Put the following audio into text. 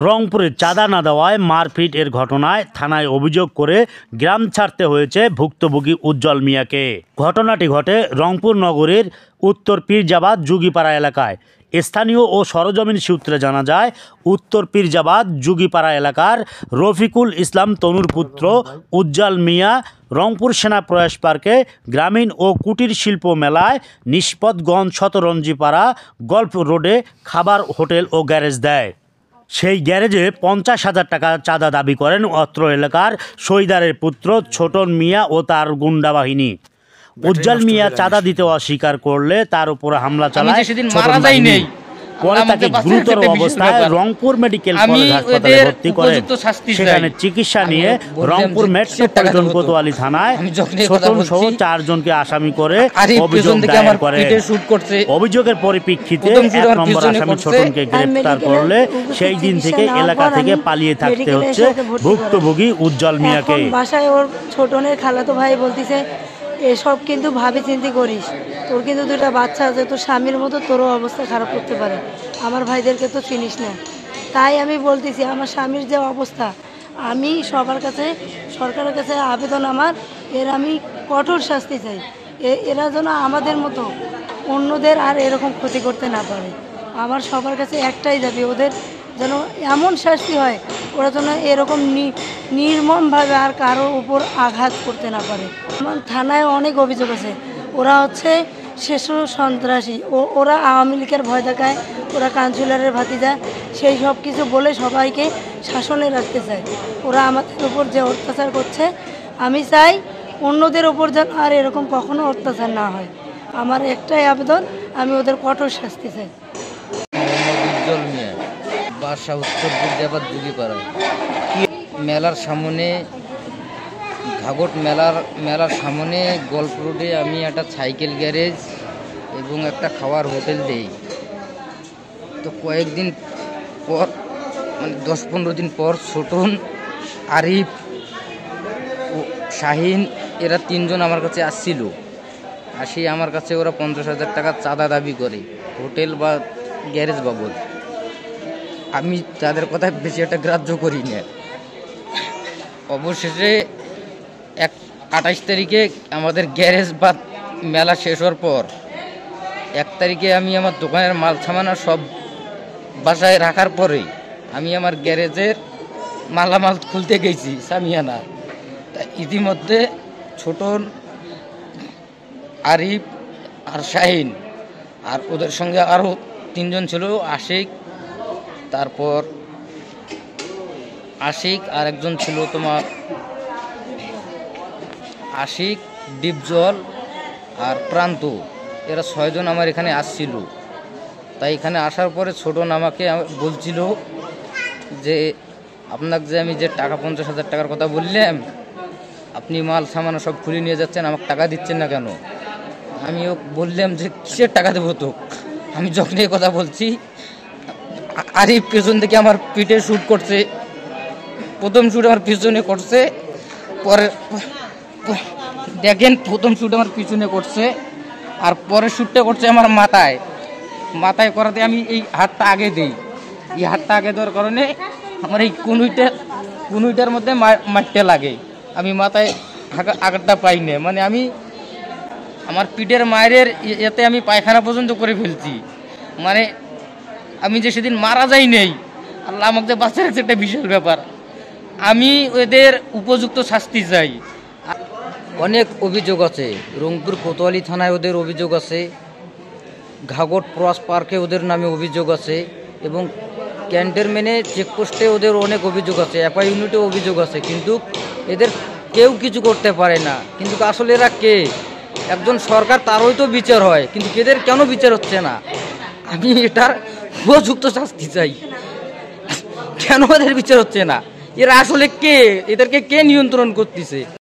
রংপুরে চাঁদা না দেওয়ায় মারপিট এর ঘটনায় থানায় অভিযোগ করে গ্রাম ছাড়তে হয়েছে ভুক্তভোগী উজ্জ্বল মিয়াকে। ঘটনাটি ঘটে রংপুর নগরীর উত্তর পীরজাবাদ যুগীপাড়া এলাকায়। স্থানীয় ও সরজমিন সূত্রে জানা যায়, উত্তর পীরজাবাদ যুগীপাড়া এলাকার রফিকুল ইসলাম তনুর পুত্র উজ্জ্বল মিয়া রংপুর সেনা প্রয়াস পার্কে গ্রামীণ ও কুটির শিল্প মেলায় নিষ্পতগঞ্জ শতরঞ্জিপাড়া গল্ফ রোডে খাবার, হোটেল ও গ্যারেজ দেয়। সেই গ্যারেজে 50,000 টাকা চাঁদা দাবি করেন অত্র এলাকার শহীদারের পুত্র ছোটন মিয়া ও তার গুন্ডা বাহিনী। উজ্জ্বল মিয়া চাঁদা দিতে অস্বীকার করলে তার উপর হামলা চালায়। পরে তাকে গুরুতর অবস্থায় রংপুর মেডিকেল কলেজ হাসপাতালে ভর্তি করে সেখানে চিকিৎসা নিয়ে রংপুর মেট্রোপলিটন কোতোয়ালি থানায় ছোটন সহ 4 জনকে আসামি করে অভিযোগ দায়ের করে। অভিযোগের পরিপ্রেক্ষিতে 1 নম্বর আসামি ছোটনকে গ্রেফতার করলে সেই দিন থেকে এলাকা থেকে পালিয়ে থাকতে হচ্ছে ভুক্তভোগী উজ্জ্বল মিয়াকে। বাসায় ওর ছোটনের খালাতো ভাই বলতেছে, এসব কিন্তু ভাবি চিন্তি করিস, তোর কিন্তু 2টা বাচ্চা আছে, তোর স্বামীর মতো তোরও অবস্থা খারাপ করতে পারে, আমার ভাইদেরকে তো চিনিস না। তাই আমি বলতেছি, আমার স্বামীর যে অবস্থা, আমি সবার কাছে, সরকারের কাছে আবেদন আমার, এর আমি কঠোর শাস্তি চাই। এরা যেন আমাদের মতো অন্যদের আর এরকম ক্ষতি করতে না পারে। আমার সবার কাছে একটাই দাবি, ওদের যেন এমন শাস্তি হয়, ওরা যেন এরকম নির্মমভাবে আর কারোর উপর আঘাত করতে না পারে। আমার থানায় অনেক অভিযোগ আছে, ওরা হচ্ছে শিশু সন্ত্রাসী, ওরা আওয়ামী লীগের ভয় দেখায়, ওরা কাউন্সিলরের ভাতিজা, সেই সব কিছু বলে সবাইকে শাসনে রাখতে চায়। ওরা আমাদের উপর যে অত্যাচার করছে, আমি চাই অন্যদের উপর যেন আর এরকম কখনো অত্যাচার না হয়। আমার একটাই আবেদন, আমি ওদের কঠোর শাস্তি চাই। উজ্জ্বল মিয়া, বাসা উত্তর পীরজাবাদ যুগীপাড়া। মেলার সামনে ঘাগট মেলার সামনে গল্ফ রোডে আমি একটা সাইকেল গ্যারেজ এবং একটা খাওয়ার হোটেল দেই। তো কয়েকদিন পর, মানে 10-15 দিন পর, ছোটন, আরিফ ও শাহিন এরা 3 জন আমার কাছে আসছিল। আমার কাছে ওরা 50,000 টাকা চাঁদা দাবি করে হোটেল বা গ্যারেজ বাবদ। আমি তাদের কথা বেশি একটা গ্রাহ্য করি না। অবশেষে 28 তারিখে আমাদের গ্যারেজ বা মেলা শেষ হওয়ার পর 1 তারিখে আমি আমার দোকানের মাল সামানা সব বাসায় রাখার পরে আমি আমার গ্যারেজের মালামাল খুলতে গেছি সামিয়ানা। ইতিমধ্যে ছোটন, আরিফ আর শাহিন আর ওদের সঙ্গে আরও 3 জন ছিল, আশিক আর একজন ছিল তোমার আশিক, ডিপজল আর প্রান্ত, এরা 6 জন আমার এখানে আসছিল। তাই এখানে আসার পরে ছোটন আমাকে বলছিল যে, আপনাকে যে আমি যে টাকা 50,000 টাকার কথা বললাম, আপনি মাল সামানা সব খুলে নিয়ে যাচ্ছেন, আমাকে টাকা দিচ্ছেন না কেন? আমিও বললাম যে কিসের টাকা দেবো তো। আমি যখন এই কথা বলছি, আরিফ পেছন থেকে আমার পিঠে শ্যুট করছে। প্রথম শ্যুট আমার পিছনে করছে, পরে দেখেন প্রথম শ্যুট আমার পিছনে করছে, আর পরের শ্যুটটা করছে আমার মাথায় করাতে আমি এই হাতটা আগে দিই। এই হাতটা আগে দেওয়ার কারণে আমার এই কুনুইটার মধ্যে মারতে লাগে। আমি মাথায় আঘাতটা পাই না, মানে আমি আমার পিঠের মায়ের এতে আমি পায়খানা পর্যন্ত করে ফেলছি। মানে আমি যে সেদিন মারা যাই নেই, আল্লাহ আমাকে বাঁচিয়ে রাখছে, একটা বিশাল ব্যাপার। আমি ওদের উপযুক্ত শাস্তি চাই। অনেক অভিযোগ আছে, রংপুর কোতোয়ালি থানায় ওদের অভিযোগ আছে, ঘাগট প্রয়াস পার্কে ওদের নামে অভিযোগ আছে, এবং ক্যান্টনমেন্টে চেকপোস্টে ওদের অনেক অভিযোগ আছে, এফআই ইউনিটে অভিযোগ আছে। কিন্তু এদের কেউ কিছু করতে পারে না। কিন্তু আসলে এরা কে? একজন সরকার, তারই তো বিচার হয়, কিন্তু এদের কেন বিচার হচ্ছে না? আমি এটার উপযুক্ত শাস্তি চাই। কেন এদের বিচার হচ্ছে না? এরা আসলে কে? এদেরকে কে নিয়ন্ত্রণ করতেছে?